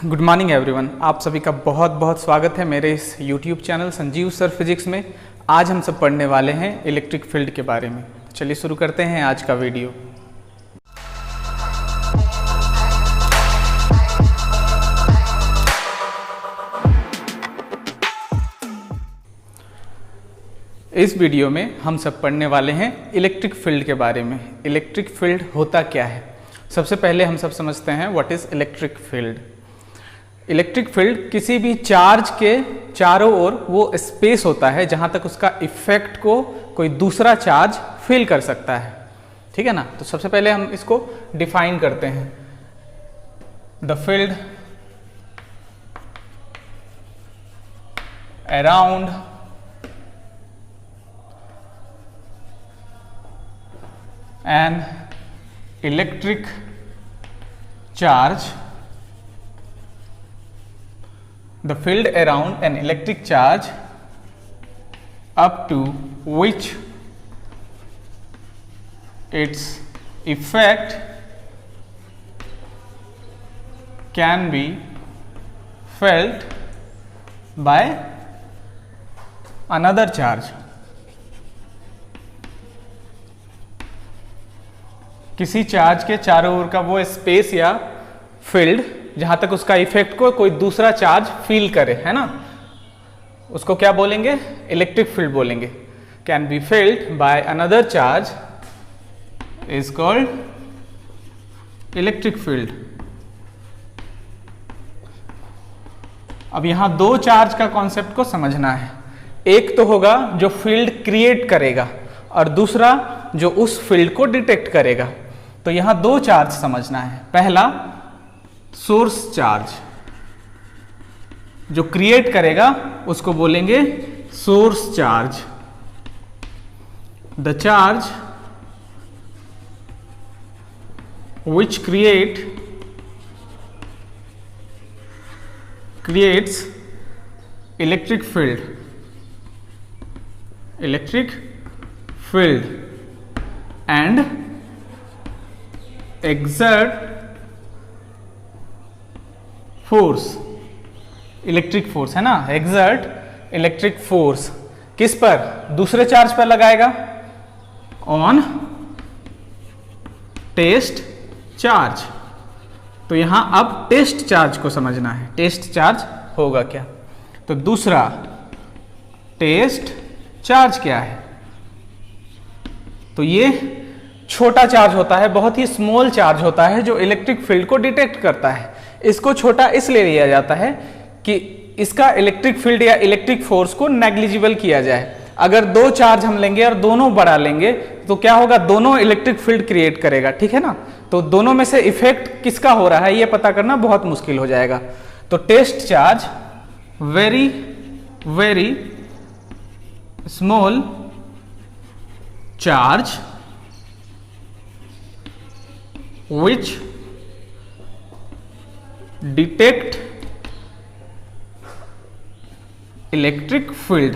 Good morning everyone, आप सभी का बहुत बहुत स्वागत है मेरे इस YouTube channel Sanjeev sir physics में। आज हम सब पढ़ने वाले हैं इलेक्ट्रिक फील्ड के बारे में। चलिए शुरू करते हैं आज का वीडियो। इस वीडियो में हम सब पढ़ने वाले हैं इलेक्ट्रिक फील्ड के बारे में। इलेक्ट्रिक फील्ड होता क्या है, सबसे पहले हम सब समझते हैं what is electric field. Electric field किसी भी चार्ज के चारों ओर वो स्पेस होता है जहां तक उसका इफेक्ट को कोई दूसरा चार्ज फील कर सकता है। ठीक है ना। तो सबसे पहले हम इसको डिफाइन करते हैं। The field around an electric charge, the field around an electric charge up to which its effect can be felt by another charge। किसी चार्ज के चारों ओर का वो स्पेस या फील्ड जहां तक उसका इफेक्ट को कोई दूसरा चार्ज फील करे, है ना, उसको क्या बोलेंगे? इलेक्ट्रिक फील्ड बोलेंगे। Can be field by another charge is called electric field. अब यहां दो चार्ज का कॉन्सेप्ट को समझना है। एक तो होगा जो फील्ड क्रिएट करेगा और दूसरा जो उस फील्ड को डिटेक्ट करेगा। तो यहां दो चार्ज समझना है। पहला सोर्स चार्ज, जो क्रिएट करेगा उसको बोलेंगे source charge. The charge which creates electric field and exert force, electric force, है ना, एक्सर्ट इलेक्ट्रिक फोर्स किस पर? दूसरे चार्ज पर लगाएगा, ऑन टेस्ट चार्ज। तो यहां अब टेस्ट चार्ज को समझना है। टेस्ट चार्ज होगा क्या? तो दूसरा टेस्ट चार्ज क्या है? तो ये छोटा चार्ज होता है, बहुत ही स्मॉल चार्ज होता है जो इलेक्ट्रिक फील्ड को डिटेक्ट करता है। इसको छोटा इसलिए लिया जाता है कि इसका इलेक्ट्रिक फील्ड या इलेक्ट्रिक फोर्स को नेग्लिजिबल किया जाए। अगर दो चार्ज हम लेंगे और दोनों बढ़ा लेंगे तो क्या होगा? दोनों इलेक्ट्रिक फील्ड क्रिएट करेगा। ठीक है ना। तो दोनों में से इफेक्ट किसका हो रहा है ये पता करना बहुत मुश्किल हो जाएगा। तो test charge very very small charge which detect electric field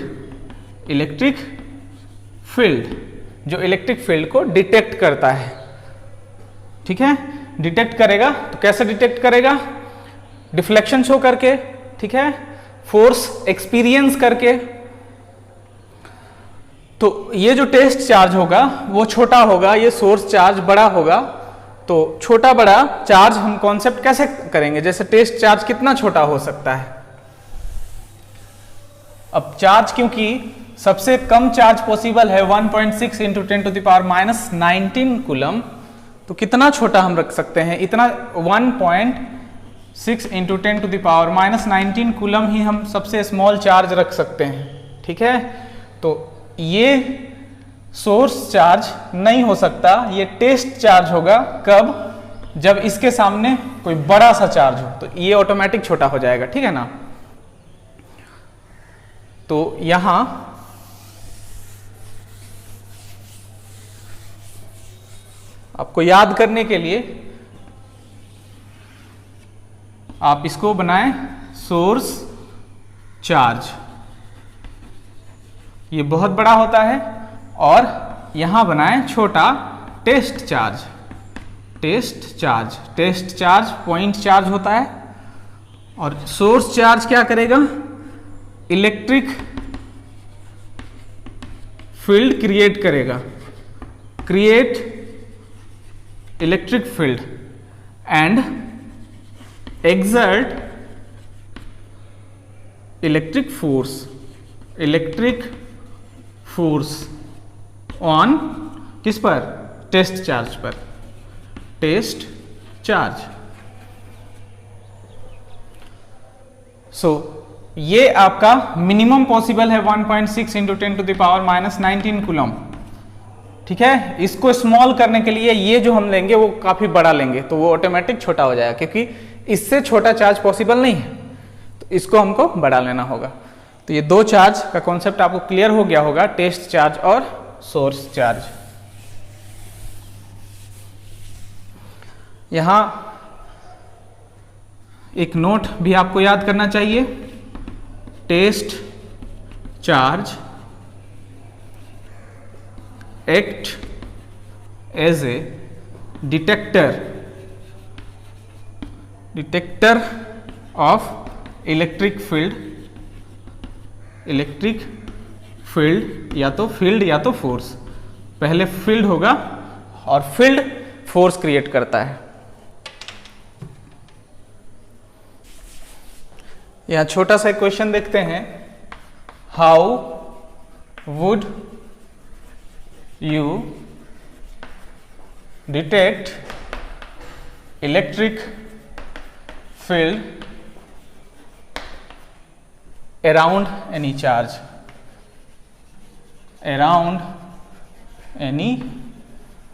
जो इलेक्ट्रिक फील्ड को डिटेक्ट करता है। ठीक है। डिटेक्ट करेगा तो कैसे डिटेक्ट करेगा? डिफ्लेक्शन शो करके, ठीक है, फोर्स एक्सपीरियंस करके। तो ये जो टेस्ट चार्ज होगा वो छोटा होगा, ये सोर्स चार्ज बड़ा होगा। तो छोटा बड़ा चार्ज हम कॉन्सेप्ट कैसे करेंगे? जैसे टेस्ट चार्ज कितना छोटा हो सकता है? अब चार्ज क्योंकि सबसे कम चार्ज पॉसिबल है 1.6 इंटू 10⁻⁻19 कूलम, तो कितना छोटा हम रख सकते हैं? इतना 1.6 इंटू 10⁻⁻19 कूलम ही हम सबसे स्मॉल चार्ज रख सकते हैं। ठीक है। तो ये सोर्स चार्ज नहीं हो सकता, ये टेस्ट चार्ज होगा। कब? जब इसके सामने कोई बड़ा सा चार्ज हो, तो ये ऑटोमेटिक छोटा हो जाएगा। ठीक है ना। तो यहां आपको याद करने के लिए आप इसको बनाएं सोर्स चार्ज। ये बहुत बड़ा होता है और यहां बनाएं छोटा test charge. Test charge point charge होता है और सोर्स चार्ज क्या करेगा, इलेक्ट्रिक फील्ड क्रिएट करेगा, create electric field and exert electric force on किस पर, टेस्ट चार्ज पर, टेस्ट चार्ज। सो ये आपका मिनिमम पॉसिबल है 1.6 into 10 to the power -19 coulomb. ठीक है, इसको स्मॉल करने के लिए ये जो हम लेंगे वो काफी बड़ा लेंगे, तो वो ऑटोमेटिक छोटा हो जाएगा, क्योंकि इससे छोटा चार्ज पॉसिबल नहीं है, तो इसको हमको बढ़ा लेना होगा। तो ये दो चार्ज का कॉन्सेप्ट आपको क्लियर हो गया होगा, टेस्ट चार्ज और सोर्स चार्ज। यहां एक नोट भी आपको याद करना चाहिए, test charge act as a detector of electric field या तो फोर्स। पहले फील्ड होगा और फील्ड फोर्स क्रिएट करता है। यहां छोटा सा क्वेश्चन देखते हैं, how would you detect electric field around any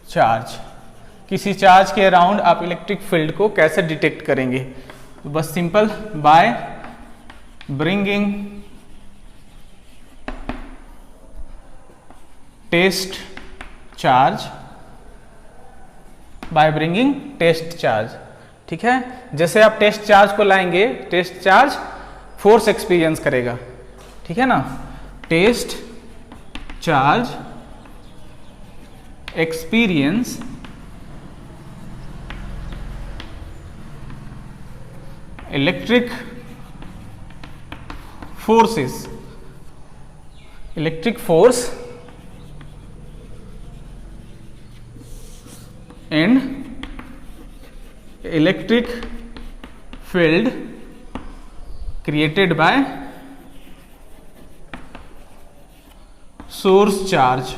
charge, किसी चार्ज के अराउंड आप इलेक्ट्रिक फील्ड को कैसे डिटेक्ट करेंगे? तो बस simple, by bringing test charge, ठीक है। जैसे आप टेस्ट चार्ज को लाएंगे, टेस्ट चार्ज फोर्स एक्सपीरियंस करेगा, ठीक है ना। Test charge experience electric force and electric field created by source charge,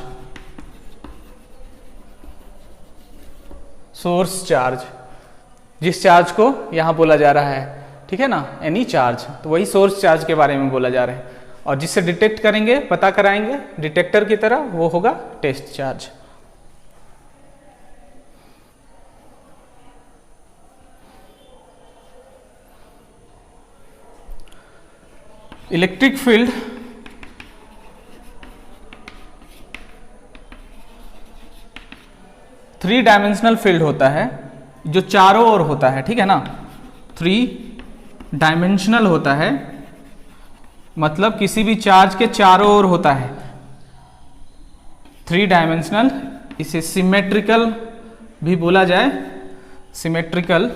जिस चार्ज को यहां बोला जा रहा है, ठीक है ना, एनी चार्ज, तो वही सोर्स चार्ज के बारे में बोला जा रहा है। और जिससे डिटेक्ट करेंगे, पता कराएंगे डिटेक्टर की तरह, वो होगा test charge. Electric field three dimensional field होता है, जो चारों ओर होता है, ठीक है ना। 3 डायमेंशनल होता है, मतलब किसी भी चार्ज के चारों ओर होता है। 3 डायमेंशनल, इसे सिमेट्रिकल भी बोला जाए। सिमेट्रिकल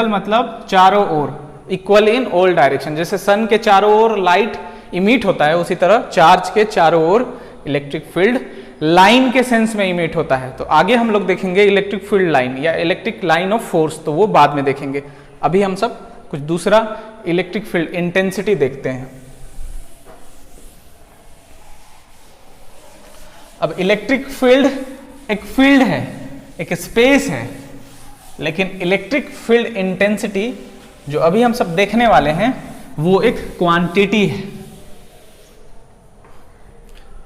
मतलब चारों ओर, इक्वल इन ऑल डायरेक्शन। जैसे सन के चारों ओर लाइट इमिट होता है, उसी तरह चार्ज के चारों ओर इलेक्ट्रिक फील्ड लाइन के सेंस में इमिट होता है। तो आगे हम लोग देखेंगे इलेक्ट्रिक फील्ड लाइन या इलेक्ट्रिक लाइन ऑफ फोर्स, तो वो बाद में देखेंगे। अभी हम सब कुछ दूसरा इलेक्ट्रिक फील्ड इंटेंसिटी देखते हैं। अब इलेक्ट्रिक फील्ड एक फील्ड है, एक स्पेस है, लेकिन इलेक्ट्रिक फील्ड इंटेंसिटी जो अभी हम सब देखने वाले हैं वो एक क्वांटिटी है।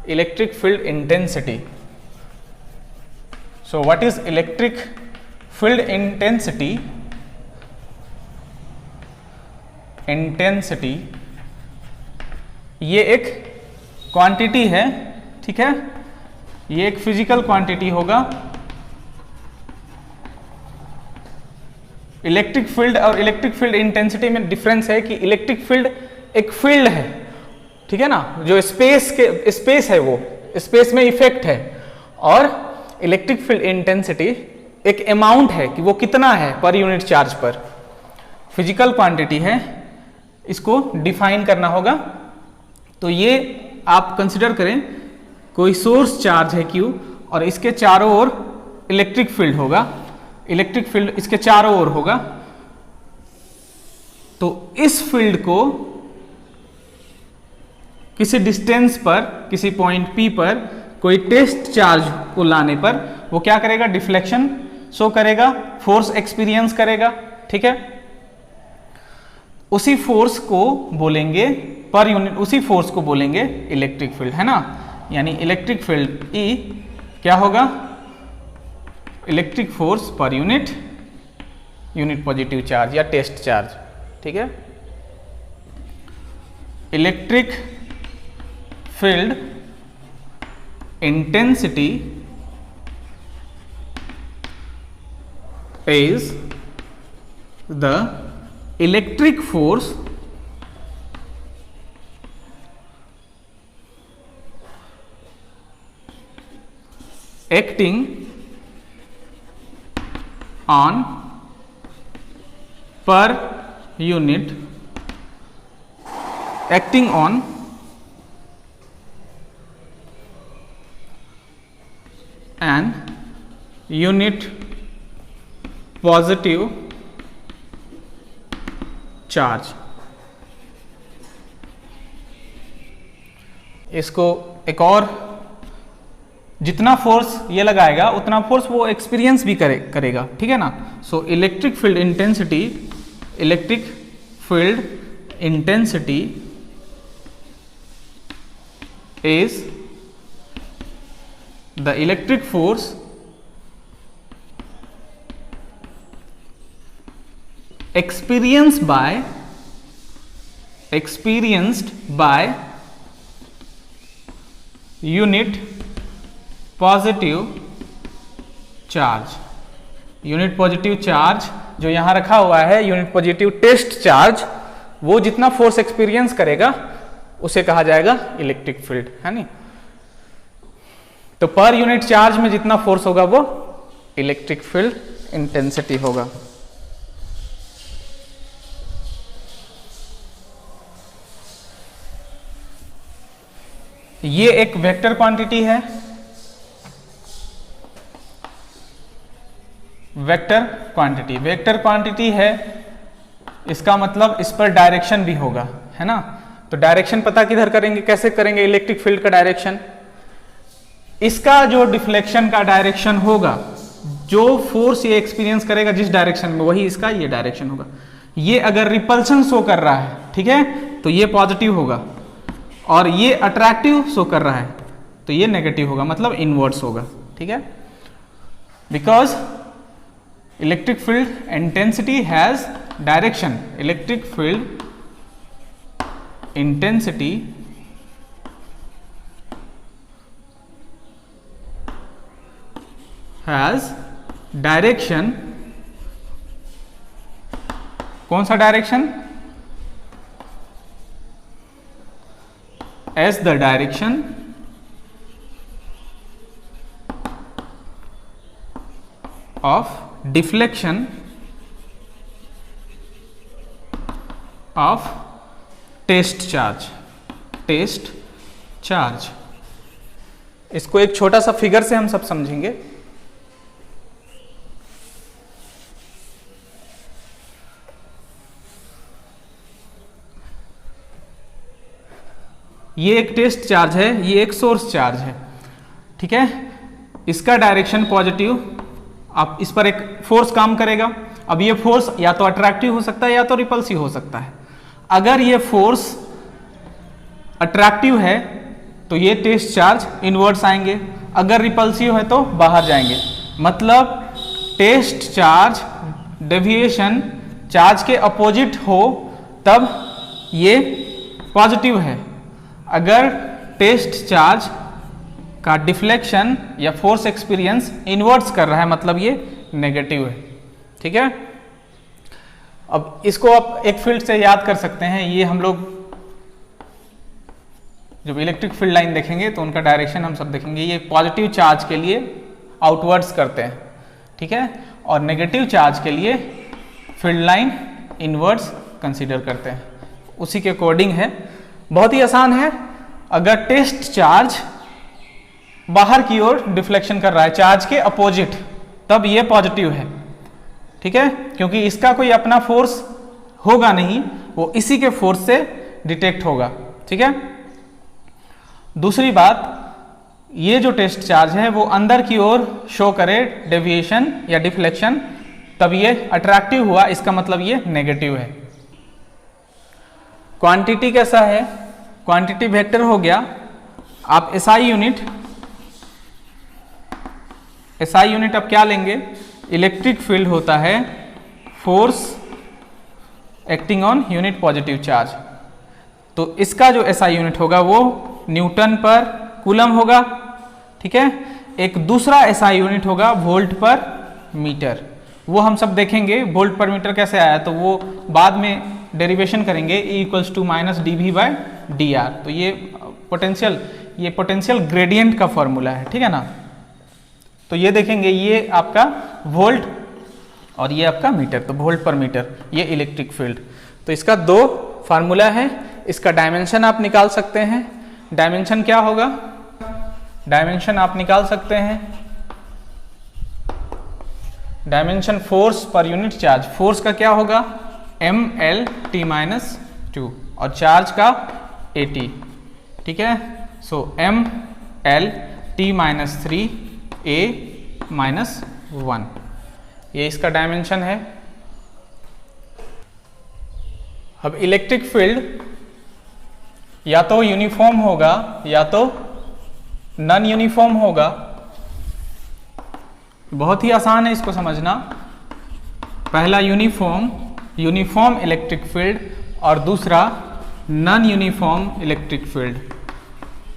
Electric field intensity. So what is electric field intensity? ये एक क्वांटिटी है, ठीक है, ये एक फिजिकल क्वांटिटी होगा। इलेक्ट्रिक फील्ड और इलेक्ट्रिक फील्ड इंटेंसिटी में डिफरेंस है कि इलेक्ट्रिक फील्ड एक फील्ड है, ठीक है ना, जो स्पेस है, वो स्पेस में इफेक्ट है। और इलेक्ट्रिक फील्ड इंटेंसिटी एक अमाउंट है कि वो कितना है पर यूनिट चार्ज पर। फिजिकल क्वांटिटी है, इसको डिफाइन करना होगा। तो ये आप कंसिडर करें कोई सोर्स चार्ज है Q और इसके चारों ओर इलेक्ट्रिक फील्ड होगा, इलेक्ट्रिक फील्ड इसके चारों ओर होगा। तो इस फील्ड को किसी डिस्टेंस पर, किसी पॉइंट P पर कोई टेस्ट चार्ज को लाने पर वो क्या करेगा, डिफ्लेक्शन शो करेगा, फोर्स एक्सपीरियंस करेगा, ठीक है। उसी फोर्स को बोलेंगे पर यूनिट, उसी फोर्स को बोलेंगे इलेक्ट्रिक फील्ड, है ना। यानी इलेक्ट्रिक फील्ड E क्या होगा, इलेक्ट्रिक फोर्स पर यूनिट पॉजिटिव चार्ज या टेस्ट चार्ज, ठीक है। Electric field intensity is the electric force acting on per unit, acting on an unit positive charge. इसको एक और, जितना फोर्स ये लगाएगा उतना फोर्स वो एक्सपीरियंस भी करेगा, ठीक है ना। So electric field intensity, electric field intensity is the electric force experienced by unit positive charge। Unit positive charge जो यहां रखा हुआ है, यूनिट पॉजिटिव टेस्ट चार्ज, वो जितना फोर्स एक्सपीरियंस करेगा उसे कहा जाएगा इलेक्ट्रिक फील्ड, है नी। तो पर यूनिट चार्ज में जितना फोर्स होगा वो इलेक्ट्रिक फील्ड इंटेंसिटी होगा। ये एक वेक्टर क्वांटिटी है, वेक्टर क्वांटिटी है, इसका मतलब इस पर डायरेक्शन भी होगा, है ना। तो डायरेक्शन पता किधर करेंगे, कैसे करेंगे इलेक्ट्रिक फील्ड का डायरेक्शन, इसका जो डिफ्लेक्शन का डायरेक्शन होगा, जो फोर्स ये एक्सपीरियंस करेगा जिस डायरेक्शन में, वही इसका ये डायरेक्शन होगा। ये अगर रिपल्शन शो कर रहा है, ठीक है, तो ये पॉजिटिव होगा, और ये अट्रैक्टिव शो कर रहा है तो ये नेगेटिव होगा, मतलब इनवर्स होगा, ठीक है। Because electric field intensity has direction, electric field intensity has direction. कौन सा direction, as the direction of deflection of test charge, test charge. इसको एक छोटा सा फिगर से हम सब समझेंगे। ये एक टेस्ट चार्ज है, ये एक सोर्स चार्ज है, ठीक है। इसका डायरेक्शन पॉजिटिव, आप इस पर एक फोर्स काम करेगा। अब ये फोर्स या तो अट्रैक्टिव हो सकता है या तो रिपल्सिव हो सकता है। अगर ये फोर्स अट्रैक्टिव है तो ये टेस्ट चार्ज इनवर्स आएंगे, अगर रिपल्सिव है तो बाहर जाएंगे। मतलब टेस्ट चार्ज डेविएशन चार्ज के अपोजिट हो तब ये पॉजिटिव है, अगर टेस्ट चार्ज का डिफ्लेक्शन या फोर्स एक्सपीरियंस इनवर्स कर रहा है मतलब ये नेगेटिव है, ठीक है। अब इसको आप एक फील्ड से याद कर सकते हैं। ये हम लोग जब इलेक्ट्रिक फील्ड लाइन देखेंगे तो उनका डायरेक्शन हम सब देखेंगे। ये पॉजिटिव चार्ज के लिए आउटवर्ड्स करते हैं, ठीक है, और नेगेटिव चार्ज के लिए फील्ड लाइन इनवर्स कंसीडर करते हैं, उसी के अकॉर्डिंग है। बहुत ही आसान है। अगर टेस्ट चार्ज बाहर की ओर डिफ्लेक्शन कर रहा है चार्ज के अपोजिट, तब ये पॉजिटिव है, ठीक है, क्योंकि इसका कोई अपना फोर्स होगा नहीं, वो इसी के फोर्स से डिटेक्ट होगा, ठीक है। दूसरी बात, ये जो टेस्ट चार्ज है वो अंदर की ओर शो करे डेविएशन या डिफ्लेक्शन, तब ये अट्रैक्टिव हुआ, इसका मतलब ये नेगेटिव है। क्वांटिटी कैसा है? क्वांटिटी वेक्टर हो गया। आप एसआई यूनिट अब क्या लेंगे? इलेक्ट्रिक फील्ड होता है force acting on unit positive charge, तो इसका जो एसआई यूनिट होगा वो न्यूटन पर कूलम होगा, ठीक है। एक दूसरा एसआई यूनिट होगा वोल्ट पर मीटर, वो हम सब देखेंगे वोल्ट पर मीटर कैसे आया, तो वो बाद में डेरिवेशन करेंगे। E equals to minus dV/dr, तो ये पोटेंशियल ग्रेडियंट का फॉर्मूला है, ठीक है ना। तो ये देखेंगे, ये आपका वोल्ट और ये आपका मीटर, तो वोल्ट पर मीटर ये इलेक्ट्रिक फील्ड। तो इसका दो फार्मूला है। इसका डायमेंशन आप निकाल सकते हैं। डायमेंशन क्या होगा? डायमेंशन आप निकाल सकते हैं, dimension force per unit charge, force का क्या होगा? mL/t-2 और चार्ज का AT, ठीक है। सो mL/t-3 A-1, ये इसका डायमेंशन है। अब इलेक्ट्रिक फील्ड या तो यूनिफॉर्म होगा या तो नॉन यूनिफॉर्म होगा। बहुत ही आसान है इसको समझना। पहला यूनिफॉर्म इलेक्ट्रिक फील्ड और दूसरा नॉन यूनिफॉर्म इलेक्ट्रिक फील्ड।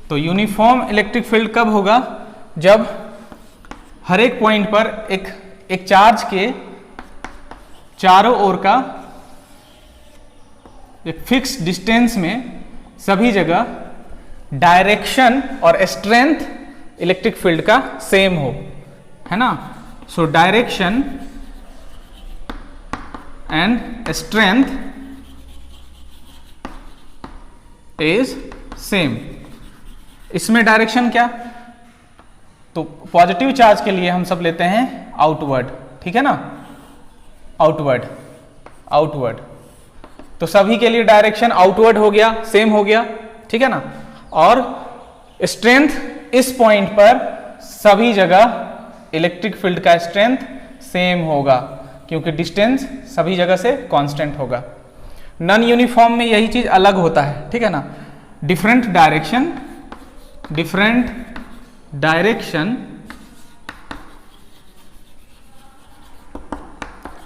तो यूनिफॉर्म इलेक्ट्रिक फील्ड कब होगा? जब हर एक पॉइंट पर एक चार्ज के चारों ओर का एक फिक्स डिस्टेंस में सभी जगह डायरेक्शन और स्ट्रेंथ इलेक्ट्रिक फील्ड का सेम हो, है ना। So direction and strength is same. इसमें डायरेक्शन क्या? तो पॉजिटिव चार्ज के लिए हम सब लेते हैं आउटवर्ड, ठीक है ना, आउटवर्ड। तो सभी के लिए डायरेक्शन आउटवर्ड हो गया, सेम हो गया, ठीक है ना। और स्ट्रेंथ, इस पॉइंट पर सभी जगह इलेक्ट्रिक फील्ड का स्ट्रेंथ सेम होगा, क्योंकि डिस्टेंस सभी जगह से कांस्टेंट होगा। नॉन यूनिफॉर्म में यही चीज अलग होता है, ठीक है ना। Different direction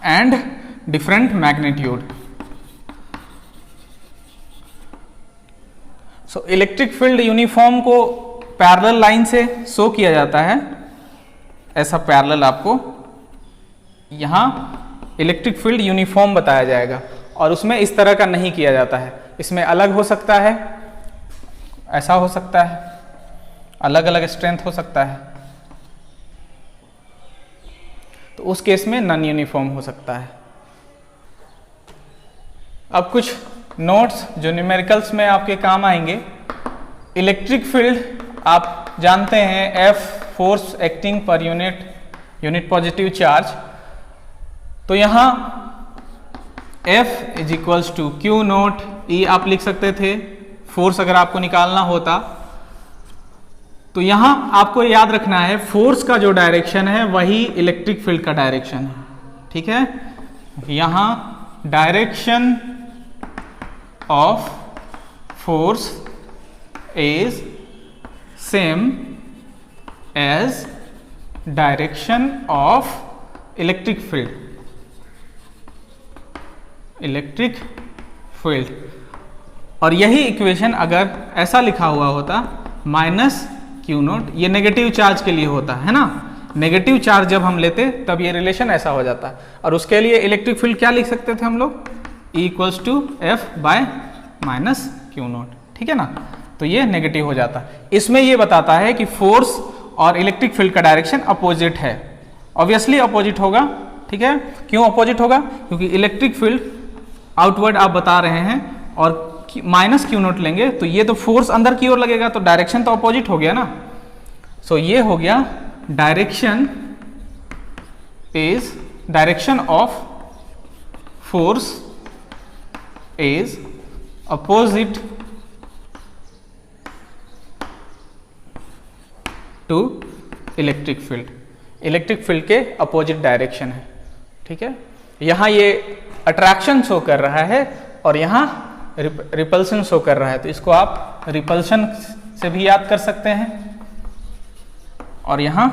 and different magnitude. So electric field uniform को पैरेलल लाइन से शो किया जाता है, ऐसा पैरेलल आपको यहां इलेक्ट्रिक फील्ड यूनिफॉर्म बताया जाएगा, और उसमें इस तरह का नहीं किया जाता है। इसमें अलग हो सकता है, ऐसा हो सकता है, अलग अलग स्ट्रेंथ हो सकता है, तो उस केस में नॉन यूनिफॉर्म हो सकता है। अब कुछ नोट्स जो न्यूमेरिकल्स में आपके काम आएंगे। इलेक्ट्रिक फील्ड आप जानते हैं F force acting per unit positive charge. तो यहां F is equals to Q naught E आप लिख सकते थे, फोर्स अगर आपको निकालना होता। तो यहां आपको याद रखना है फोर्स का जो डायरेक्शन है वही इलेक्ट्रिक फील्ड का डायरेक्शन है, ठीक है। यहां direction of force is same as direction of electric field. और यही इक्वेशन अगर ऐसा लिखा हुआ होता माइनस क्यू नोट, ये नेगेटिव चार्ज के लिए होता है ना। नेगेटिव चार्ज जब हम लेते तब ये रिलेशन ऐसा हो जाता, और उसके लिए इलेक्ट्रिक फील्ड क्या लिख सकते थे हम लोग? E equals to F by minus Q naught, ठीक है ना। तो ये नेगेटिव हो जाता। इसमें ये बताता है कि फोर्स और इलेक्ट्रिक फील्ड का डायरेक्शन अपोजिट है। ऑब्वियसली अपोजिट होगा, ठीक है। क्यों अपोजिट होगा? क्योंकि इलेक्ट्रिक फील्ड आउटवर्ड आप बता रहे हैं और माइनस क्यू नॉट लेंगे तो ये तो फोर्स अंदर की ओर लगेगा, तो डायरेक्शन तो अपोजिट हो गया ना। सो ये हो गया direction of force is opposite to electric field. Electric field के अपोजिट डायरेक्शन है, ठीक है। यहां ये अट्रैक्शन शो कर रहा है और यहां रिपल्शन शो कर रहा है, तो इसको आप रिपल्शन से भी याद कर सकते हैं और यहां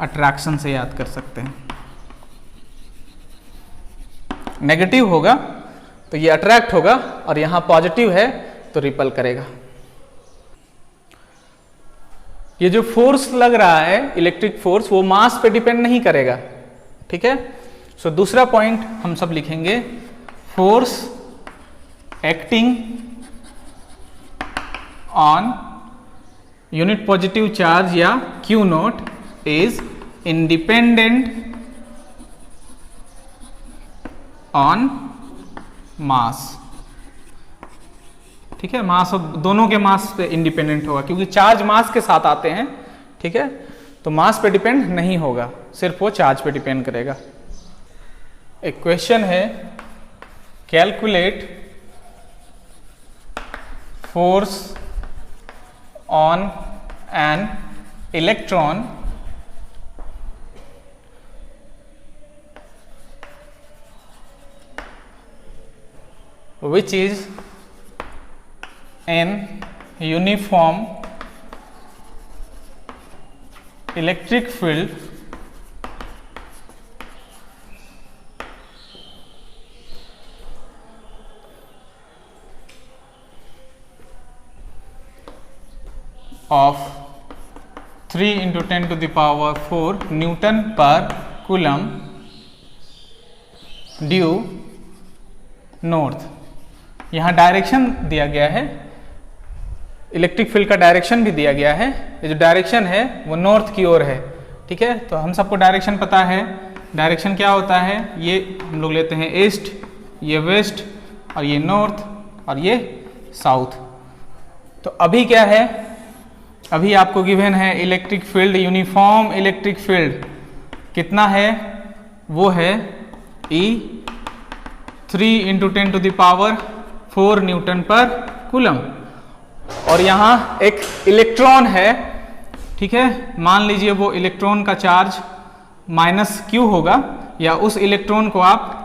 अट्रैक्शन से याद कर सकते हैं। नेगेटिव होगा तो ये अट्रैक्ट होगा और यहां पॉजिटिव है तो रिपल करेगा। ये जो फोर्स लग रहा है इलेक्ट्रिक फोर्स, वो मास पे डिपेंड नहीं करेगा, ठीक है। सो दूसरा पॉइंट हम सब लिखेंगे, force acting on unit positive charge या Q naught is independent on mass, ठीक है। मास दोनों के मास पे इंडिपेंडेंट होगा क्योंकि चार्ज मास के साथ आते हैं, ठीक है। तो मास पे डिपेंड नहीं होगा, सिर्फ वो चार्ज पे डिपेंड करेगा। एक क्वेश्चन है, calculate force on an electron which is in uniform electric field of 3 into 10 to the power 4 Newton per coulomb due north। यहाँ डायरेक्शन दिया गया है, इलेक्ट्रिक फील्ड का डायरेक्शन भी दिया गया है। ये जो डायरेक्शन है वो नॉर्थ की ओर है, ठीक है। तो हम सबको डायरेक्शन पता है, डायरेक्शन क्या होता है, ये हम लोग लेते हैं ईस्ट, ये वेस्ट और ये नॉर्थ और ये साउथ। तो अभी क्या है, अभी आपको गिवन है electric field, uniform electric field कितना है, वो है E 3 into 10 to the power 4 newton per coulomb. और यहाँ एक इलेक्ट्रॉन है, ठीक है। मान लीजिए वो इलेक्ट्रॉन का चार्ज माइनस क्यू होगा, या उस इलेक्ट्रॉन को आप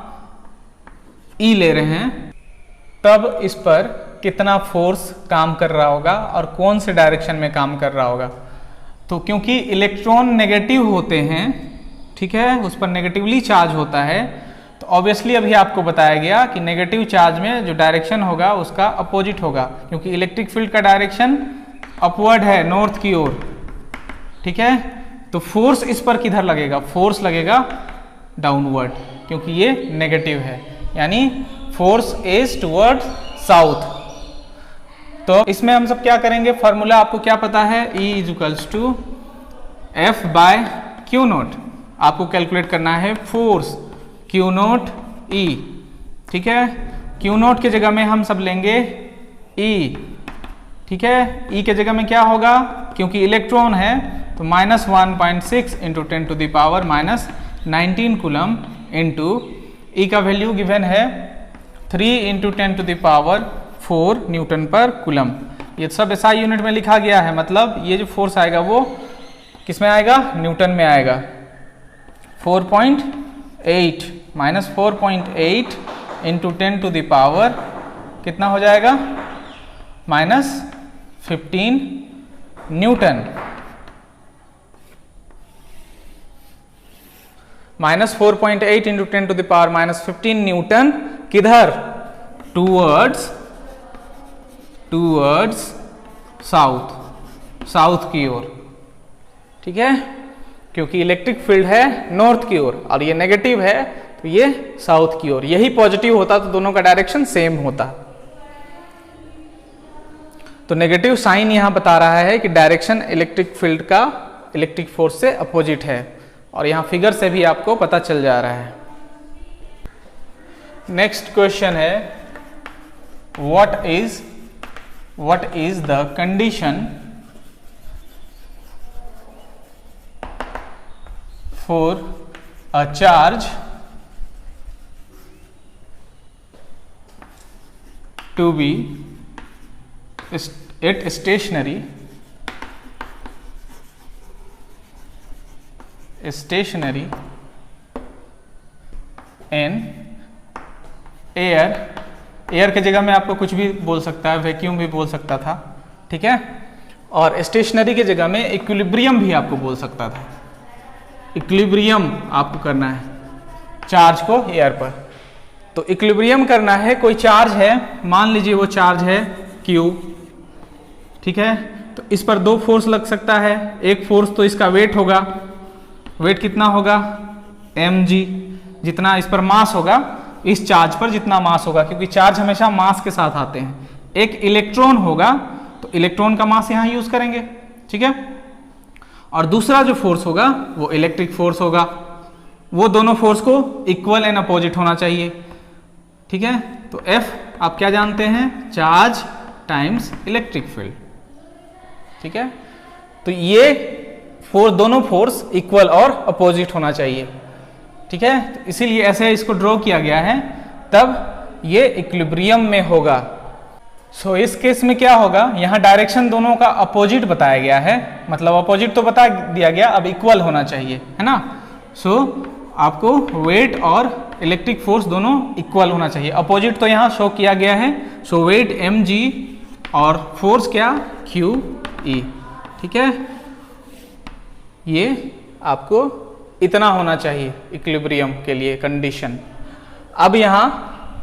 E ले रहे हैं, तब इस पर कितना फोर्स काम कर रहा होगा और कौन से डायरेक्शन में काम कर रहा होगा। तो क्योंकि इलेक्ट्रॉन नेगेटिव होते हैं, ठीक है, उस पर नेगेटिवली चार्ज होता है, तो ऑब्वियसली अभी आपको बताया गया कि नेगेटिव चार्ज में जो डायरेक्शन होगा उसका अपोजिट होगा, क्योंकि इलेक्ट्रिक फील्ड का डायरेक्शन अपवर्ड है, नॉर्थ की ओर, ठीक है। तो फोर्स इस पर किधर लगेगा, फोर्स लगेगा डाउनवर्ड, क्योंकि ये नेगेटिव है, यानी फोर्स इज टुवर्ड साउथ। तो इसमें हम सब क्या करेंगे, फॉर्मूला आपको क्या पता है, E is equals to F बाय क्यू नॉट। आपको कैलकुलेट करना है फोर्स क्यू नॉट E, ठीक है। क्यू नॉट की जगह में हम सब लेंगे E, ठीक है। E के जगह में क्या होगा, क्योंकि इलेक्ट्रॉन है तो -1.6 into 10 to the power -19 coulomb into E का वैल्यू गिवन है 3 into 10 to the power 4 newton per coulomb. ये सब SI यूनिट में लिखा गया है, मतलब ये जो फोर्स आएगा वो किस में आएगा, न्यूटन में आएगा। 4.8 -4.8 इंटू 10 टू द पावर कितना हो जाएगा, -15 newton. -4.8 into 10 to the power -15 newton किधर, टूवर्ड्स साउथ की ओर, ठीक है। क्योंकि इलेक्ट्रिक फील्ड है नॉर्थ की ओर और ये नेगेटिव है तो ये साउथ की ओर। यही पॉजिटिव होता तो दोनों का डायरेक्शन सेम होता। तो नेगेटिव साइन यहां बता रहा है कि डायरेक्शन इलेक्ट्रिक फील्ड का इलेक्ट्रिक फोर्स से अपोजिट है, और यहां फिगर से भी आपको पता चल जा रहा है। नेक्स्ट क्वेश्चन है what is the condition for a charge to be at stationary in air की जगह में आपको कुछ भी बोल सकता है, वैक्यूम भी बोल सकता था, ठीक है। और स्टेशनरी की जगह में इक्विलिब्रियम भी आपको बोल सकता था। इक्विलिब्रियम आपको करना है चार्ज को एयर पर। तो इक्विलिब्रियम करना है, कोई चार्ज है, मान लीजिए वो चार्ज है Q, ठीक है। तो इस पर दो फोर्स लग सकता है। एक फोर्स तो इसका वेट होगा, वेट कितना होगा mg, जितना इस पर मास होगा, इस चार्ज पर जितना मास होगा, क्योंकि चार्ज हमेशा मास के साथ आते हैं। एक इलेक्ट्रॉन होगा तो इलेक्ट्रॉन का मास यहां यूज करेंगे, ठीक है। और दूसरा जो फोर्स होगा वो इलेक्ट्रिक फोर्स होगा। वो दोनों फोर्स को इक्वल एंड अपोजिट होना चाहिए, ठीक है। तो F आप क्या जानते हैं, चार्ज टाइम्स इलेक्ट्रिक फील्ड, ठीक है। तो ये दोनों फोर्स इक्वल और अपोजिट होना चाहिए, ठीक है। तो इसीलिए ऐसे इसको ड्रॉ किया गया है, तब ये इक्विलिब्रियम में होगा। सो इस केस में क्या होगा, यहां डायरेक्शन दोनों का अपोजिट बताया गया है, मतलब अपोजिट तो बता दिया गया, अब इक्वल होना चाहिए, है ना। सो आपको वेट और इलेक्ट्रिक फोर्स दोनों इक्वल होना चाहिए। अपोजिट तो यहां शो किया गया है। सो वेट mg और फोर्स क्या QE, ठीक है। ये आपको इतना होना चाहिए इक्विलिब्रियम के लिए कंडीशन। अब यहां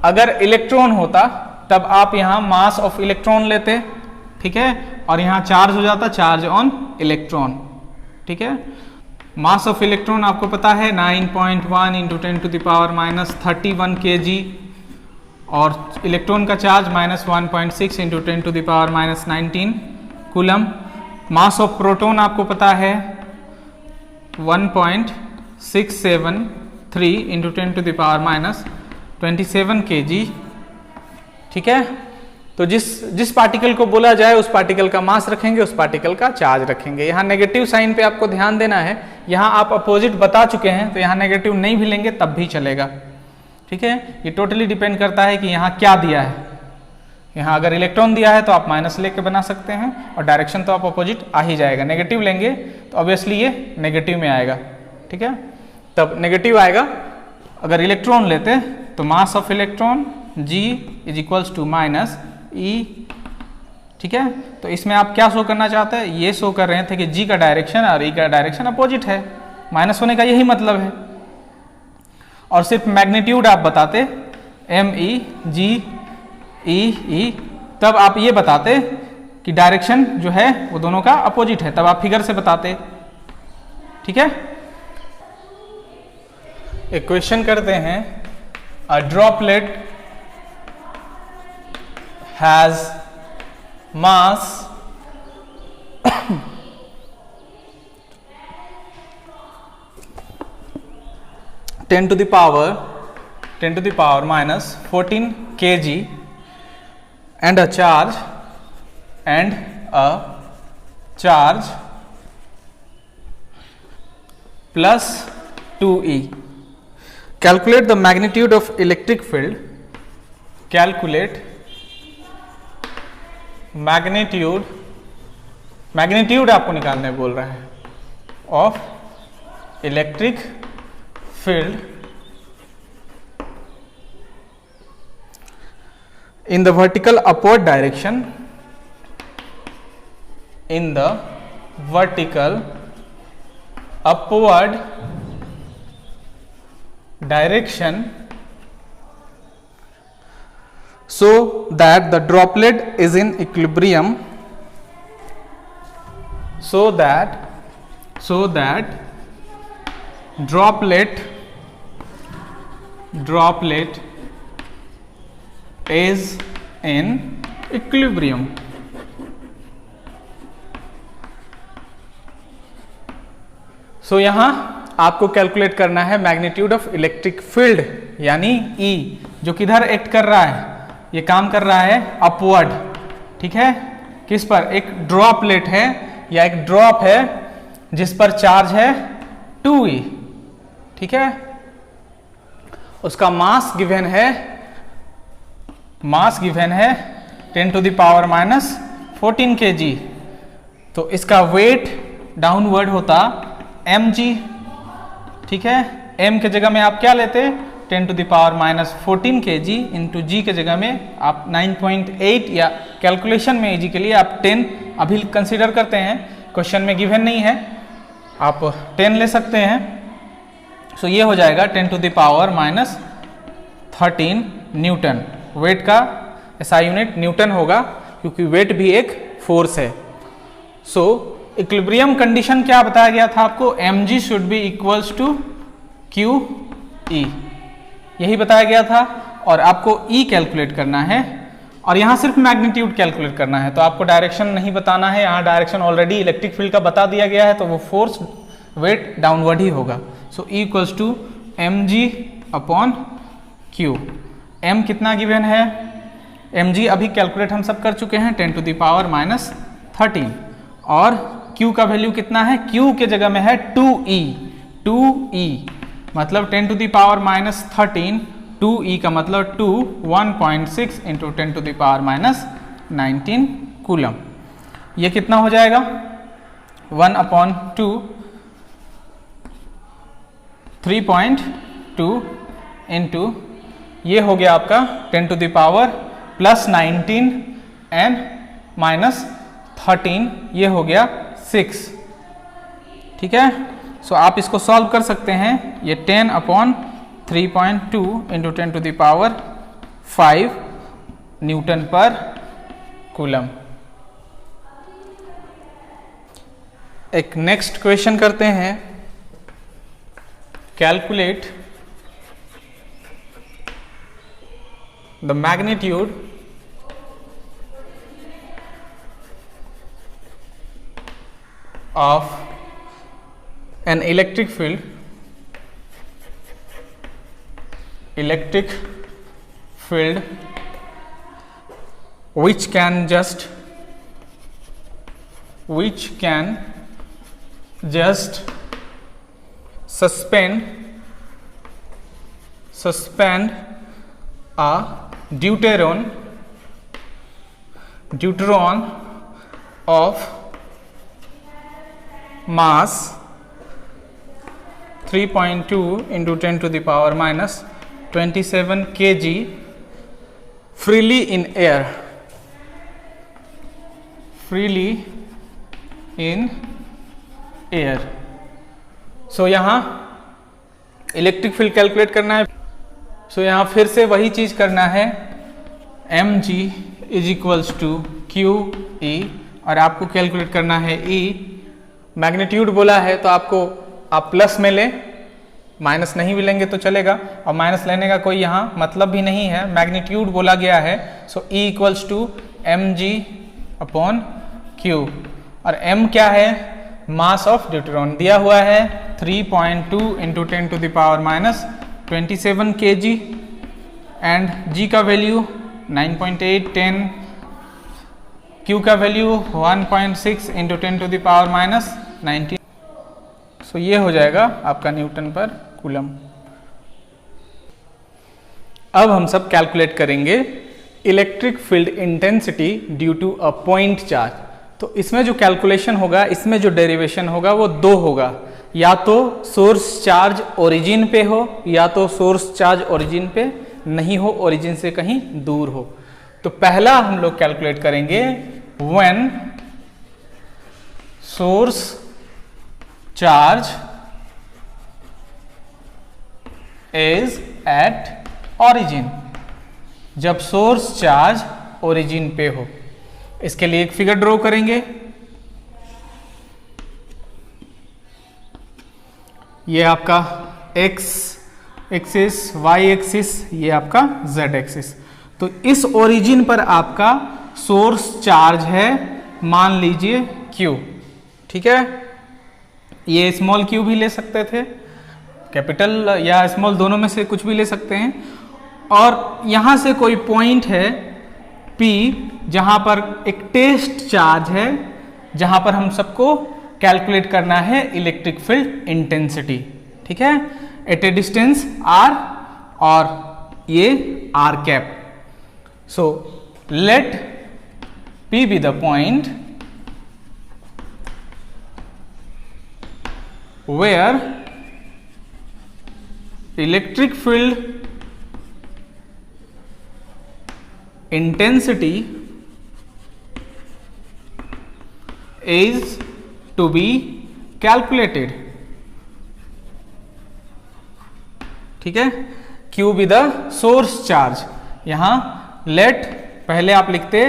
अगर इलेक्ट्रॉन होता तब आप यहां मास ऑफ इलेक्ट्रॉन लेते, ठीक है, और यहां चार्ज हो जाता, चार्ज ऑन इलेक्ट्रॉन, ठीक है। मास ऑफ इलेक्ट्रॉन आपको पता है 9.1 × 10⁻³ kg, और इलेक्ट्रॉन का charge -1.6 × 10⁻19 coulomb. Mass of proton आपको पता है 1.673 × 10⁻27 kg, ठीक है। तो जिस पार्टिकल को बोला जाए उस पार्टिकल का मास रखेंगे, उस पार्टिकल का चार्ज रखेंगे। यहाँ नेगेटिव साइन पे आपको ध्यान देना है। यहाँ आप अपोजिट बता चुके हैं तो यहाँ नेगेटिव नहीं भी लेंगे तब भी चलेगा, ठीक है। ये टोटली डिपेंड करता है कि यहाँ क्या दिया है। यहाँ अगर इलेक्ट्रॉन दिया है तो आप माइनस लेके बना सकते हैं, और डायरेक्शन तो आप अपोजिट आ ही जाएगा। नेगेटिव लेंगे तो ऑब्वियसली ये नेगेटिव में आएगा, ठीक है, तब नेगेटिव आएगा। अगर इलेक्ट्रॉन लेते तो mass of electron G = -E, ठीक है। तो इसमें आप क्या शो करना चाहते हैं, ये शो कर रहे थे कि G का डायरेक्शन और E का डायरेक्शन अपोजिट है। माइनस होने का यही मतलब है। और सिर्फ मैग्नीट्यूड आप बताते ME G E, तब आप ये बताते कि डायरेक्शन जो है वो दोनों का अपोजिट है, तब आप फिगर से बताते, ठीक है। एक क्वेश्चन करते हैं, a droplet has mass 10⁻⁻14 kg and a charge plus 2E. Calculate the magnitude of electric field. Calculate magnitude आपको निकालने बोल रहा है of electric field in the vertical upward direction, in the vertical upward direction, so that the droplet is in equilibrium, so that droplet is in equilibrium. सो यहां आपको calculate करना है magnitude of electric field यानी E, जो किधर act कर रहा है, ये काम कर रहा है अपवर्ड, ठीक है। किस पर? एक ड्रॉपलेट है या एक ड्रॉप है जिस पर चार्ज है 2e, ठीक है। उसका मास गिवन है 10 to the power minus 14 kg। तो इसका वेट डाउनवर्ड होता mg, ठीक है। m के जगह में आप क्या लेते? 10 to the power minus 14 kg into जी के जगह में आप 9.8, या कैलकुलेशन में इजी के लिए आप 10 अभी कंसीडर करते हैं, क्वेश्चन में गिवन नहीं है, आप 10 ले सकते हैं। सो ये हो जाएगा 10 to the power minus 13 newton. Weight का एसआई यूनिट न्यूटन होगा क्योंकि वेट भी एक फोर्स है। सो इक्विलिब्रियम कंडीशन क्या बताया गया था आपको? mg should be equals to QE, यही बताया गया था। और आपको E कैलकुलेट करना है और यहाँ सिर्फ मैग्नीट्यूड कैलकुलेट करना है, तो आपको डायरेक्शन नहीं बताना है। यहाँ डायरेक्शन ऑलरेडी इलेक्ट्रिक फील्ड का बता दिया गया है, तो वो फोर्स वेट डाउनवर्ड ही होगा। So E equals to mg upon Q। m कितना गिवन है? mg अभी कैलकुलेट हम सब कर चुके हैं, 10 to the power minus 13। और Q का वैल्यू कितना है? Q के जगह में है 2e, मतलब 10 to the power minus 13, 2e का मतलब 2, 1.6 into 10 to the power minus 19 coulomb. ये कितना हो जाएगा? 1/2, 3.2 इंटू ये हो गया आपका 10 to the power plus 19 and minus 13, ये हो गया 6, ठीक है। सो आप इसको सॉल्व कर सकते हैं। ये 10/3.2 into 10 to the power 5 Newton per coulomb. एक नेक्स्ट क्वेश्चन करते हैं। Calculate the magnitude of an electric field which can just suspend a deuteron of mass 3.2 into 10 to the power minus 27 kg freely in air, सो यहाँ electric field calculate करना है। सो यहाँ फिर से वही चीज करना है, mg is equals to QE और आपको कैलकुलेट करना है E। मैग्नीट्यूड बोला है तो आपको आप प्लस में ले, माइनस नहीं भी लेंगे तो चलेगा, और माइनस लेने का कोई यहाँ मतलब भी नहीं है, मैग्नीट्यूड बोला गया है। So E equals to mg upon Q, और m क्या है? मास ऑफ ड्यूटेरॉन दिया हुआ है 3.2 into 10 to the power minus 27 kg and g का वैल्यू 9.8, 10, Q का value 1.6 into 10 to the power minus 19। So ये हो जाएगा आपका न्यूटन पर कूलम। अब हम सब कैलकुलेट करेंगे electric field intensity due to a point charge. तो इसमें जो कैलकुलेशन होगा, इसमें जो डेरिवेशन होगा वो दो होगा, या तो सोर्स चार्ज ओरिजिन पे हो या तो सोर्स चार्ज ओरिजिन पे नहीं हो, ओरिजिन से कहीं दूर हो। तो पहला हम लोग कैलकुलेट करेंगे when source charge is at origin, जब सोर्स चार्ज ओरिजिन पे हो। इसके लिए एक फिगर ड्रॉ करेंगे। ये आपका x एक्सिस, y एक्सिस, ये आपका z एक्सिस। तो इस ओरिजिन पर आपका सोर्स चार्ज है, मान लीजिए Q, ठीक है। ये स्मॉल q भी ले सकते थे, कैपिटल या स्मॉल दोनों में से कुछ भी ले सकते हैं। और यहां से कोई पॉइंट है P जहां पर एक टेस्ट चार्ज है, जहां पर हम सबको कैलकुलेट करना है इलेक्ट्रिक फील्ड इंटेंसिटी, ठीक है, एट ए डिस्टेंस r और ये r cap. So let P be the point where electric field intensity is to be calculated, ठीक है। Q be the source charge, यहां लेट पहले आप लिखते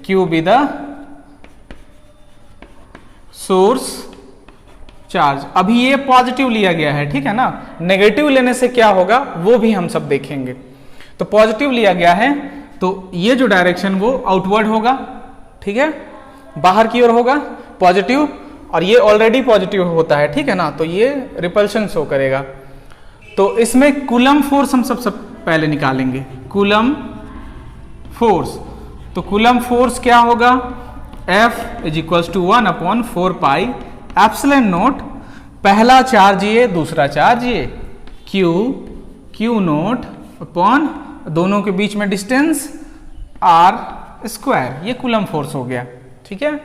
Q be the source charge. अभी ये पॉजिटिव लिया गया है, ठीक है ना, नेगेटिव लेने से क्या होगा वो भी हम सब देखेंगे। तो पॉजिटिव लिया गया है तो ये जो डायरेक्शन वो आउटवर्ड होगा, ठीक है, बाहर की ओर होगा पॉजिटिव, और ये ऑलरेडी पॉजिटिव होता है, ठीक है ना, तो ये रिपल्शन शो करेगा। तो इसमें कूलम फोर्स हम सब पहले निकालेंगे, कूलम फोर्स। तो कूलम फोर्स क्या होगा, F is equals to 1/4 pi epsilon naught, पहला चार्ज ये, दूसरा चार्ज ये, Q नोट अपॉन दोनों के बीच में डिस्टेंस R स्क्वायर, ये कूलम फोर्स हो गया, ठीक है।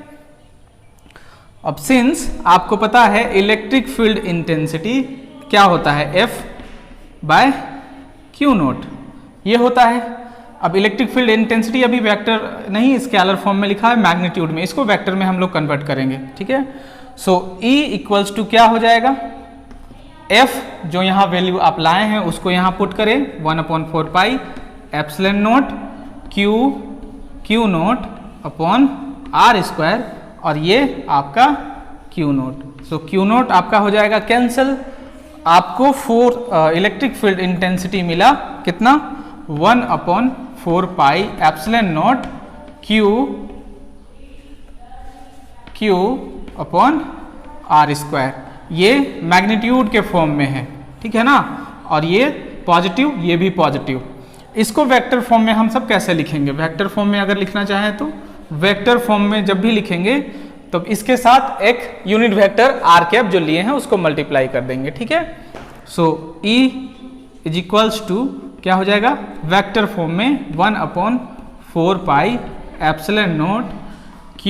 अब सिंस आपको पता है इलेक्ट्रिक फील्ड इंटेंसिटी क्या होता है, F/Q नोट ये होता है। अब इलेक्ट्रिक फील्ड इंटेंसिटी अभी वेक्टर नहीं, स्केलर फॉर्म में लिखा है, मैग्नीट्यूड में, इसको वेक्टर में हम लोग कन्वर्ट करेंगे, ठीक है। सो E इक्वल्स टू क्या हो जाएगा, F जो यहाँ वैल्यू आप लाए हैं उसको यहाँ पुट करें 1/4 pi epsilon note Q naught upon R square, और ये आपका Q नोट। सो Q नोट आपका हो जाएगा कैंसिल, आपको इलेक्ट्रिक फील्ड इंटेंसिटी मिला कितना, 1/4 pi epsilon note Q upon R square, ये मैग्नीट्यूड के फॉर्म में है, ठीक है ना, और ये पॉजिटिव, ये भी पॉजिटिव। इसको वेक्टर फॉर्म में हम सब कैसे लिखेंगे, वेक्टर फॉर्म में अगर लिखना चाहें तो वेक्टर फॉर्म में जब भी लिखेंगे तो इसके साथ एक यूनिट वेक्टर आर कैप जो लिए हैं उसको मल्टीप्लाई कर देंगे, ठीक है। So E is equals to क्या हो जाएगा, वेक्टर फॉर्म में 1/4 pi epsilon note Q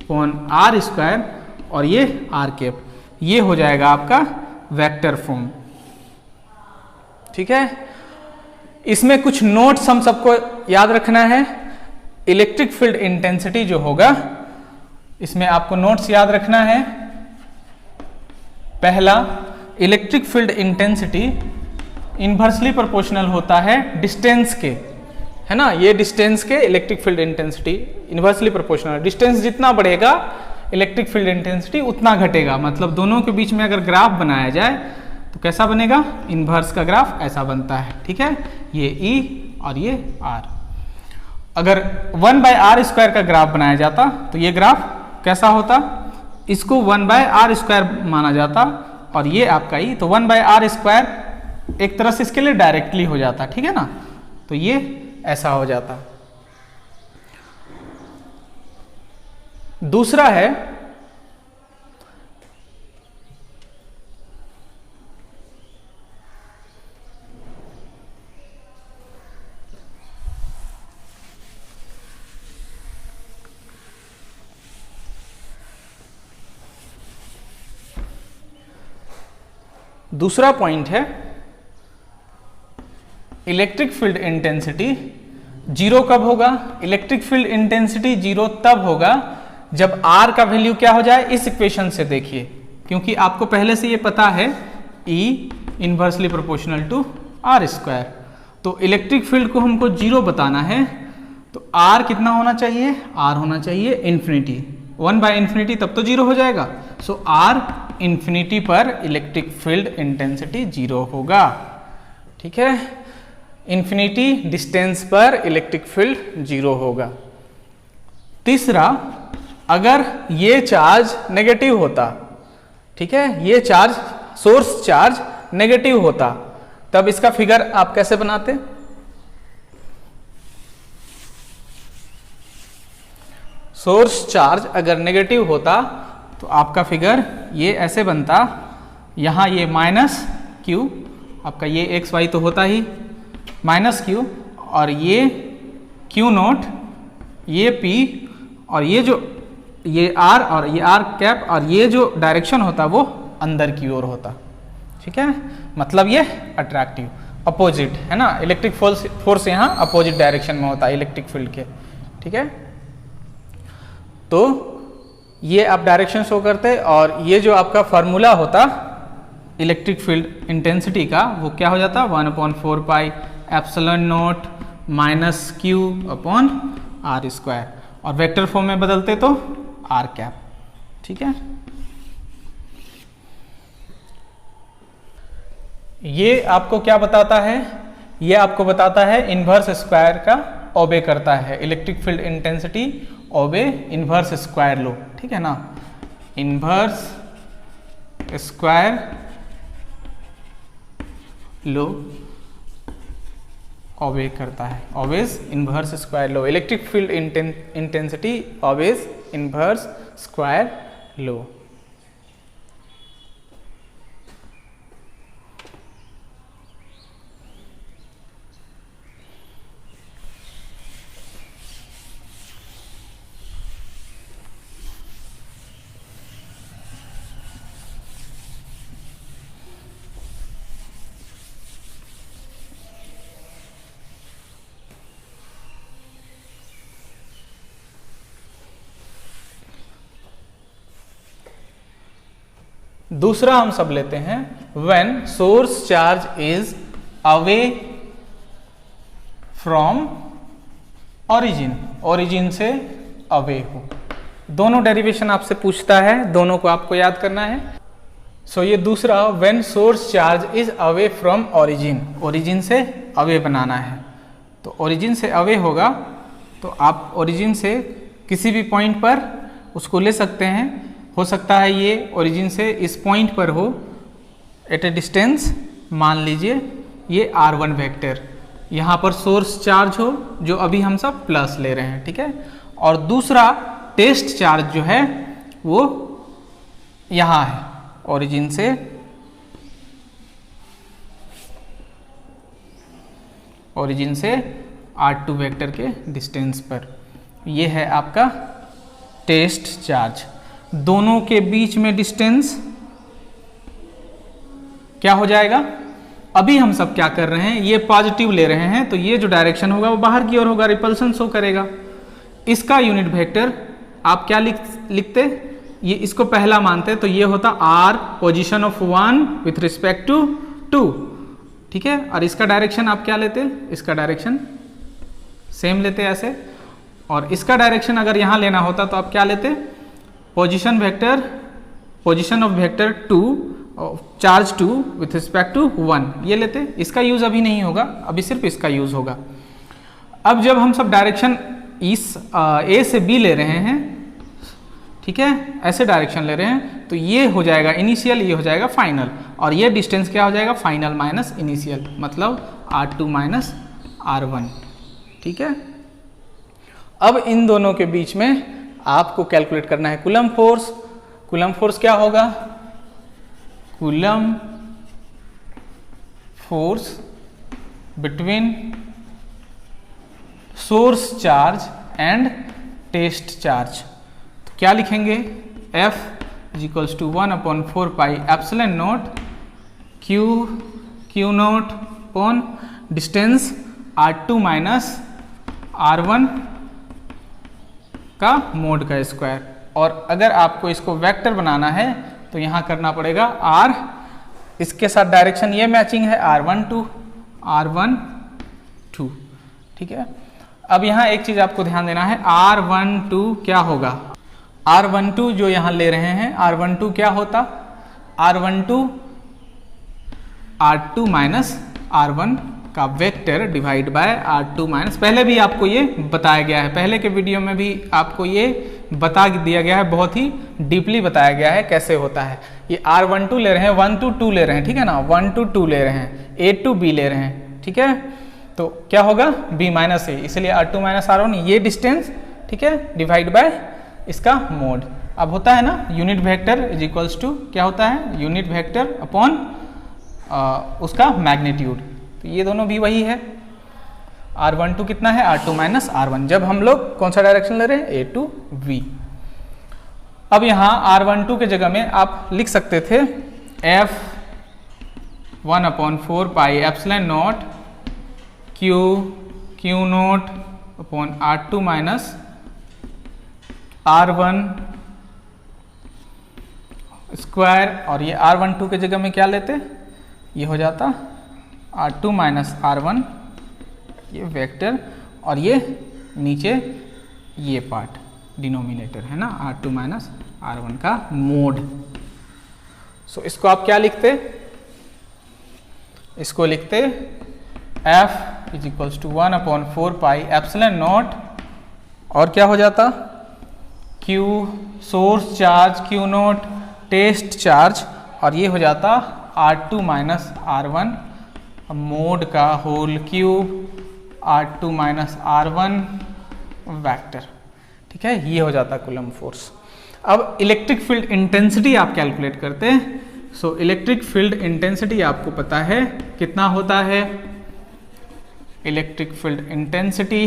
upon R square, और ये R कैप, ये हो जाएगा आपका वेक्टर फॉर्म, ठीक है। इसमें कुछ नोट्स हम सबको याद रखना है। इलेक्ट्रिक फील्ड इंटेंसिटी जो होगा इसमें आपको नोट्स याद रखना है। पहला, electric field intensity inversely proportional होता है डिस्टेंस के, है ना, ये डिस्टेंस के electric field intensity inversely proportional, distance जितना बढ़ेगा इलेक्ट्रिक फील्ड इंटेंसिटी उतना घटेगा। मतलब दोनों के बीच में अगर ग्राफ बनाया जाए तो कैसा बनेगा, इन्वर्स का ग्राफ ऐसा बनता है, ठीक है, ये E और ये R। अगर 1/r स्क्वायर का ग्राफ बनाया जाता तो ये ग्राफ कैसा होता, इसको 1/r स्क्वायर माना जाता, और ये आपका E, तो 1/r स्क्वायर एक तरह से इसके लिए डायरेक्टली हो जाता, ठीक है ना, तो ये ऐसा हो जाता। दूसरा है दूसरा पॉइंट है इलेक्ट्रिक फील्ड इंटेंसिटी जीरो कब होगा, इलेक्ट्रिक फील्ड इंटेंसिटी जीरो तब होगा जब R का वैल्यू क्या हो जाए, इस इक्वेशन से देखिए, क्योंकि आपको पहले से ये पता है E inversely proportional to R square. तो इलेक्ट्रिक फील्ड को हमको जीरो बताना है तो R कितना होना चाहिए, R होना चाहिए इन्फिनिटी, 1/∞, तब तो जीरो हो जाएगा। सो R इन्फिनिटी पर इलेक्ट्रिक फील्ड इंटेंसिटी जीरो होगा, ठीक है, इन्फिनिटी डिस्टेंस पर इलेक्ट्रिक फील्ड जीरो होगा। तीसरा, अगर ये चार्ज नेगेटिव होता, ठीक है, ये चार्ज सोर्स चार्ज नेगेटिव होता, तब इसका फिगर आप कैसे बनाते, सोर्स चार्ज अगर नेगेटिव होता तो आपका फिगर ये ऐसे बनता, यहाँ ये माइनस क्यू, आपका ये एक्स वाई तो होता ही माइनस क्यू, और ये क्यू नोट, ये पी, और ये आर और ये आर कैप, और ये जो डायरेक्शन होता वो अंदर की ओर होता। ठीक है, मतलब ये अट्रैक्टिव अपोजिट है ना, इलेक्ट्रिक फोर्स यहाँ अपोजिट डायरेक्शन में होता है इलेक्ट्रिक फील्ड के। ठीक है, तो ये आप डायरेक्शन शो करते, और ये जो आपका फॉर्मूला होता इलेक्ट्रिक फील्ड इंटेंसिटी का वो क्या हो जाता, 1/4 pi epsilon naught minus Q upon R square, और वेक्टर फॉर्म में बदलते तो आर कैप। ठीक है, ये आपको क्या बताता है, ये आपको बताता है इन्वर्स स्क्वायर का ओबे करता है, electric field intensity obey inverse square law. ठीक है ना, इन्वर्स स्क्वायर लो ओबे करता है, always inverse square law, electric field intensity always inverse square law. दूसरा हम सब लेते हैं, when source charge is away from origin, origin से अवे हो। दोनों डेरिवेशन आपसे पूछता है, दोनों को आपको याद करना है। सो ये दूसरा, when source charge is away from origin, origin से अवे बनाना है। तो ओरिजिन से अवे होगा तो आप ओरिजिन से किसी भी पॉइंट पर उसको ले सकते हैं। हो सकता है ये ओरिजिन से इस पॉइंट पर हो एट ए डिस्टेंस, मान लीजिए ये r1 वेक्टर, यहाँ पर सोर्स चार्ज हो जो अभी हम सब प्लस ले रहे हैं। ठीक है, और दूसरा टेस्ट चार्ज जो है वो यहाँ है, ओरिजिन से r2 वेक्टर के डिस्टेंस पर, ये है आपका टेस्ट चार्ज। दोनों के बीच में डिस्टेंस क्या हो जाएगा, अभी हम सब क्या कर रहे हैं, ये पॉजिटिव ले रहे हैं तो ये जो डायरेक्शन होगा वो बाहर की ओर होगा, रिपल्सन शो करेगा। इसका यूनिट वेक्टर आप क्या लिखते, ये इसको पहला मानते तो ये होता r position of 1 with respect to 2। ठीक है, और इसका डायरेक्शन आप क्या लेते, इसका डायरेक्शन सेम लेते ऐसे, और इसका डायरेक्शन अगर यहाँ लेना होता तो आप क्या लेते, position of vector 2 charge 2 with respect to 1 ये लेते। इसका यूज अभी नहीं होगा, अभी सिर्फ इसका यूज होगा। अब जब हम सब डायरेक्शन इस ए से बी ले रहे हैं, ठीक है, ऐसे डायरेक्शन ले रहे हैं तो ये हो जाएगा इनिशियल, ये हो जाएगा फाइनल, और ये डिस्टेंस क्या हो जाएगा, फाइनल माइनस इनिशियल, मतलब r2 माइनस r1। ठीक है, अब इन दोनों के बीच में आपको कैलकुलेट करना है कूलम फोर्स। कूलम फोर्स क्या होगा, coulomb force between source charge and test charge. तो क्या लिखेंगे, F is to 1/4 pi epsilon naught Q naught upon distance r2 minus r1 का मोड का स्क्वायर। और अगर आपको इसको वेक्टर बनाना है तो यहाँ करना पड़ेगा r, इसके साथ डायरेक्शन ये मैचिंग है r12। ठीक है, अब यहाँ एक चीज आपको ध्यान देना है, r12 क्या होगा, r12 जो यहाँ ले रहे हैं, r12 क्या होता, r12 r2 माइनस r1 का vector divide by r2 minus, पहले भी आपको ये बताया गया है, पहले के वीडियो में भी आपको ये बता दिया गया है, बहुत ही डीपली बताया गया है कैसे होता है। ये r12 ले रहे हैं, 1 to 2 ले रहे हैं, ठीक है ना, 1 to 2 ले रहे हैं, a to b ले रहे हैं। ठीक है, तो क्या होगा b माइनस ए, इसलिए r2 माइनस r1 ये डिस्टेंस, ठीक है, डिवाइड बाय इसका मोड। अब होता है ना unit vector is equals to क्या होता है, यूनिट वेक्टर अपॉन उसका मैग्नीट्यूड। तो ये दोनों भी वही है। R12 कितना है, R2 माइनस R1, जब हम लोग कौन सा डायरेक्शन ले रहे हैं, A टू V। अब यहाँ R12 के जगह में आप लिख सकते थे F1/4 pi epsilon not Q not upon R2 minus R1 square, और ये R12 के जगह में क्या लेते, ये हो जाता R2 माइनस R1 ये वेक्टर, और ये नीचे ये पार्ट डिनोमिनेटर है ना R2 माइनस R1 का मोड। सो इसको आप क्या लिखते, इसको लिखते F is equals to 1/4 pi epsilon naught, और क्या हो जाता Q source charge Q naught test charge, और ये हो जाता R2 माइनस R1 मोड का whole cube R2 minus R1 vector. ठीक है, ये हो जाता कूलम्ब फोर्स। अब इलेक्ट्रिक फील्ड इंटेंसिटी आप कैलकुलेट करते हैं। सो इलेक्ट्रिक फील्ड इंटेंसिटी आपको पता है कितना होता है, electric field intensity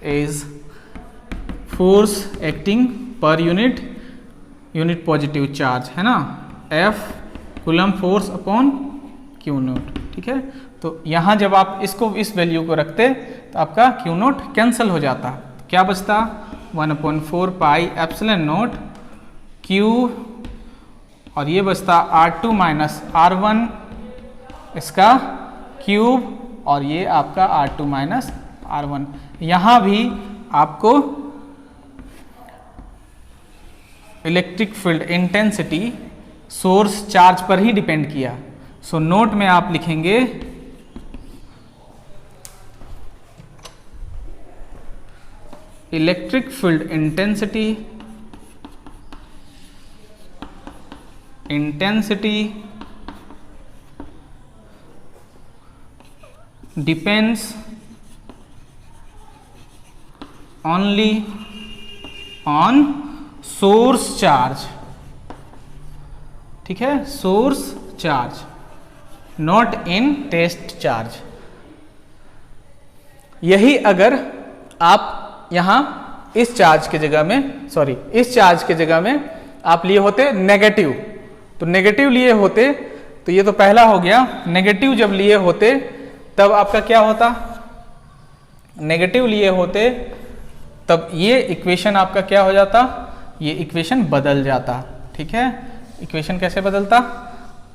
is force acting per unit positive charge है ना, F coulomb force upon Q note. ठीक है, तो यहाँ जब आप इसको इस वैल्यू को रखते तो आपका Q नोट कैंसिल हो जाता, क्या बचता 1/4 पाई एप्सिलॉन नोट Q, और ये बचता R2 माइनस R1 इसका क्यूब, और ये आपका R2 माइनस R1। यहाँ भी आपको electric field intensity source charge पर ही डिपेंड किया। सो नोट में आप लिखेंगे electric field intensity depends only on source charge. ठीक है, source charge not in test charge. यही अगर आप यहां इस चार्ज के जगह में इस चार्ज के जगह में आप लिए होते नेगेटिव, तो नेगेटिव लिए होते तो ये तो पहला हो गया। नेगेटिव जब लिए होते तब आपका क्या होता, नेगेटिव लिए होते तब ये इक्वेशन आपका क्या हो जाता, ये इक्वेशन बदल जाता। ठीक है, इक्वेशन कैसे बदलता,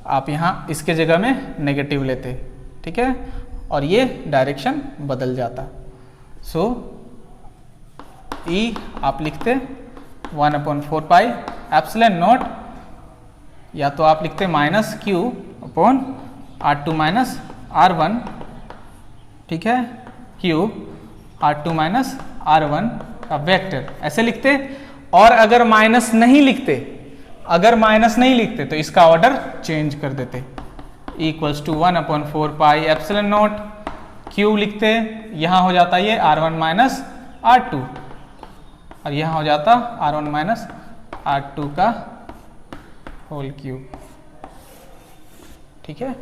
आप यहाँ इसके जगह में नेगेटिव लेते, ठीक है, और ये डायरेक्शन बदल जाता। सो E आप लिखते 1/4 पाई एप्सिलॉन नॉट, या तो आप लिखते minus Q upon R2 minus R1, ठीक है, क्यूब R2 माइनस R1 का वेक्टर, ऐसे लिखते। और अगर माइनस नहीं लिखते तो इसका ऑर्डर चेंज कर देते, equals to 1/4 pi epsilon naught cube लिखते, यहाँ हो जाता ये R1 माइनस R2, और यहाँ हो जाता R1 माइनस R2 का होल क्यूब। ठीक है,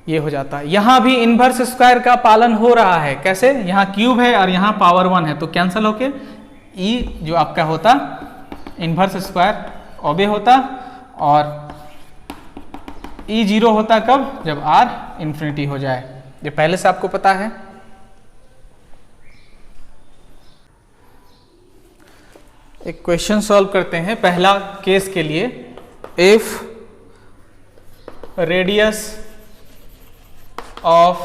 ये हो जाता है। यहाँ भी इनवर्स स्क्वायर का पालन हो रहा है। कैसे, यहाँ क्यूब है और यहाँ पावर 1 है, तो कैंसिल होके E जो आपका होता इनवर्स स्क्वायर ओबे होता, और E 0 होता कब, जब R इंफिनिटी हो जाए। ये पहले से आपको पता है। एक क्वेश्चन सॉल्व करते हैं पहला केस के लिए। If radius of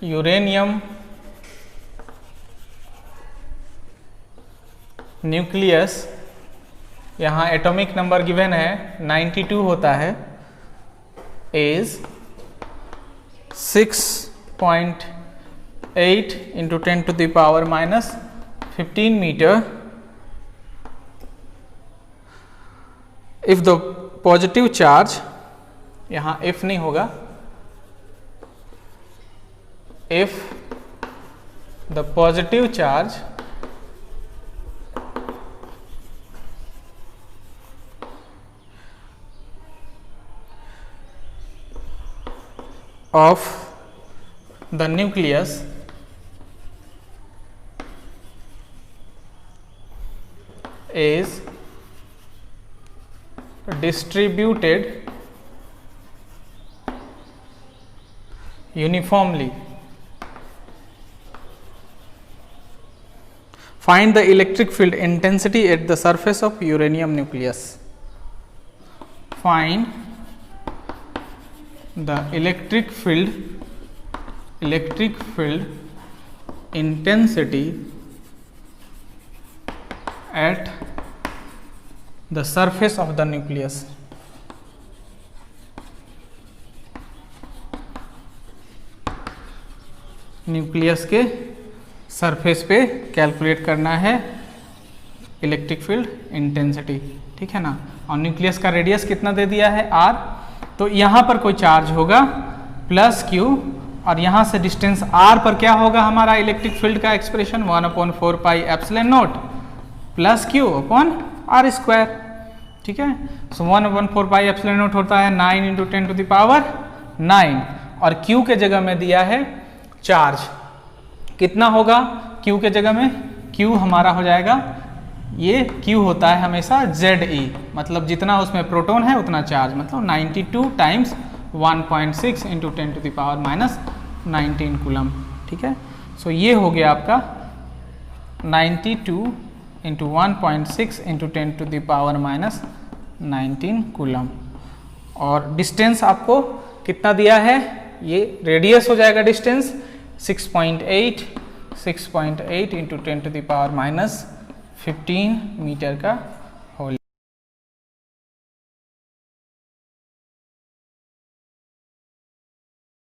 uranium nucleus, यहाँ एटॉमिक नंबर गिवन है 92 होता है, is 6.8 into 10 to the power minus 15 meter, if the positive charge, यहाँ if नहीं होगा, if the positive charge of the nucleus is distributed uniformly. Find the electric field intensity at the surface of uranium nucleus. Find the electric field intensity at the surface of the nucleus. Nucleus के surface पे calculate करना है electric field intensity, ठीक है ना। और nucleus का radius कितना दे दिया है r, तो यहाँ पर कोई चार्ज होगा प्लस q, और यहाँ से डिस्टेंस r पर क्या होगा हमारा इलेक्ट्रिक फील्ड का expression 1/4 pi epsilon not plus q upon r square, ठीक है। सो 1/4 पाई एप्सिलॉन नॉट होता है 9 × 10⁹ और q के जगह में दिया है चार्ज, कितना होगा q के जगह में, q हमारा हो जाएगा, ये q होता है हमेशा Ze, मतलब जितना उसमें प्रोटॉन है उतना चार्ज, मतलब 92 टाइम्स 1.6 × 10⁻19 कूलम, ठीक है। सो ये हो गया आपका 92 × 1.6 × 10⁻19 कूलम। और डिस्टेंस आपको कितना दिया है, ये रेडियस हो जाएगा डिस्टेंस 6.8 × 10⁻15 मीटर का